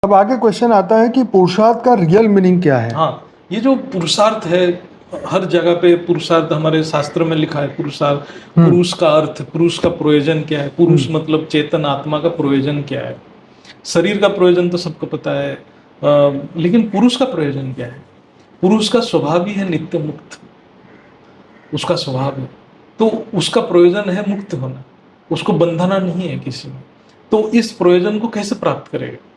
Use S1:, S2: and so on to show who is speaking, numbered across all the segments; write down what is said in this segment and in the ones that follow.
S1: अब आगे क्वेश्चन आता है कि पुरुषार्थ का रियल मीनिंग क्या है।
S2: हाँ, ये जो पुरुषार्थ है, हर जगह पे पुरुषार्थ हमारे शास्त्र में लिखा है। पुरुषार्थ, पुरुष का अर्थ, पुरुष का प्रयोजन क्या है, पुरुष मतलब चेतन आत्मा का प्रयोजन क्या है। शरीर का प्रयोजन तो सबको पता है, लेकिन पुरुष का प्रयोजन क्या है। पुरुष का स्वभाव ही है नित्य मुक्त, उसका स्वभाव है, तो उसका प्रयोजन है मुक्त होना, उसको बंधना नहीं है किसी में। तो इस प्रयोजन को कैसे प्राप्त करेगा?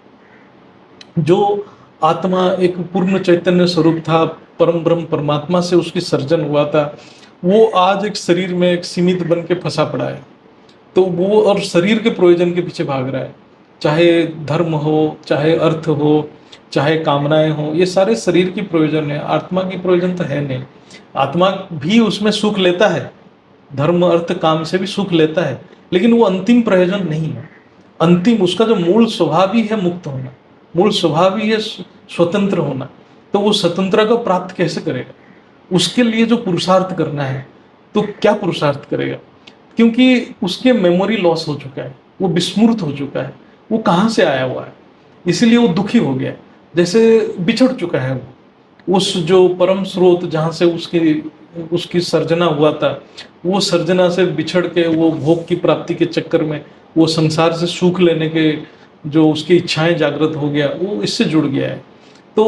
S2: जो आत्मा एक पूर्ण चैतन्य स्वरूप था, परम ब्रह्म परमात्मा से उसकी सर्जन हुआ था, वो आज एक शरीर में एक सीमित बन के फंसा पड़ा है। तो वो और शरीर के प्रयोजन के पीछे भाग रहा है, चाहे धर्म हो, चाहे अर्थ हो, चाहे कामनाएं हो, ये सारे शरीर की प्रयोजन है, आत्मा की प्रयोजन तो है नहीं। आत्मा भी उसमें सुख लेता है, धर्म अर्थ काम से भी सुख लेता है, लेकिन वो अंतिम प्रयोजन नहीं है। अंतिम उसका जो मूल स्वभाव ही है मुक्त होना, मूल स्वभाव ही है स्वतंत्र होना। तो वो स्वतंत्रता को प्राप्त कैसे करेगा? उसके लिए जो पुरुषार्थ करना है, तो क्या पुरुषार्थ करेगा? क्योंकि उसके मेमोरी लॉस हो चुका है, वो विस्मृत हो चुका है, वो कहाँ से आया हुआ है, इसीलिए वो दुखी हो गया, जैसे बिछड़ चुका है वो उस जो परम स्रोत जहाँ से उसकी उसकी सर्जना हुआ था, वो सर्जना से बिछड़ के वो भोग की प्राप्ति के चक्कर में, वो संसार से सुख लेने के जो उसकी इच्छाएं जागृत हो गया, वो इससे जुड़ गया है। तो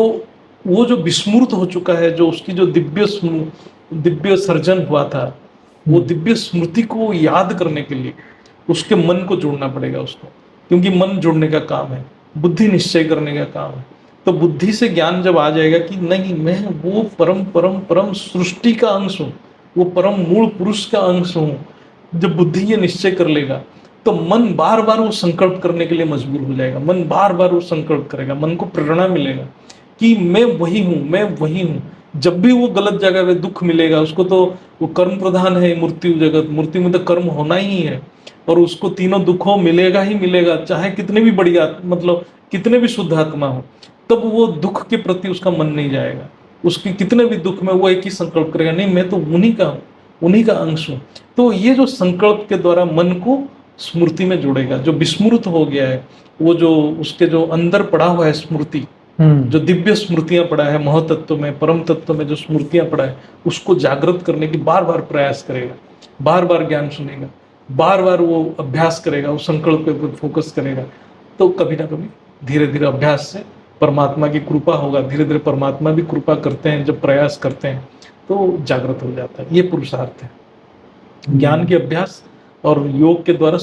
S2: वो जो विस्मृत हो चुका है, जो उसकी जो दिव्य सर्जन हुआ था, वो दिव्य स्मृति को याद करने के लिए उसके मन को जोड़ना पड़ेगा उसको, क्योंकि मन जोड़ने का काम है, बुद्धि निश्चय करने का काम है। तो बुद्धि से ज्ञान जब आ जाएगा कि नहीं, मैं वो परम परम परम सृष्टि का अंश हूँ, वो परम मूल पुरुष का अंश हूँ, जब बुद्धि ये निश्चय कर लेगा, तो मन बार बार वो संकल्प करने के लिए मजबूर हो जाएगा। मन बार बार वो संकल्प करेगा, मन को प्रेरणा मिलेगा कि मैं वही हूँ, मैं वही हूँ। जब भी वो गलत जगह पे दुख मिलेगा उसको, तो वो कर्म प्रधान है मूर्ति जगत, मूर्ति में तो कर्म होना ही है, और उसको तीनों दुखों मिलेगा ही मिलेगा, चाहे कितने भी बढ़िया मतलब कितने भी शुद्ध आत्मा हो, तब वो दुख के प्रति उसका मन नहीं जाएगा। उसके कितने भी दुख में वो एक ही संकल्प करेगा, नहीं मैं तो उन्हीं का हूँ, उन्हीं का अंश हूँ। तो ये जो संकल्प के द्वारा मन को स्मृति में जोड़ेगा, जो विस्मृत हो गया है, वो जो उसके जो अंदर पड़ा हुआ है स्मृति, जो दिव्य स्मृतियां पड़ा है, महतत्व में, परम तत्व में जो स्मृतियां पड़ा है, उसको जागृत करने की बार बार प्रयास करेगा, बार बार ज्ञान सुनेगा, बार बार वो अभ्यास करेगा, उस संकल्प पे फोकस करेगा। तो कभी ना कभी धीरे धीरे अभ्यास से परमात्मा की कृपा होगा, धीरे धीरे परमात्मा भी कृपा करते हैं, जब प्रयास करते हैं तो जागृत हो जाता है। ये पुरुषार्थ है, ज्ञान के अभ्यास और योग के द्वारा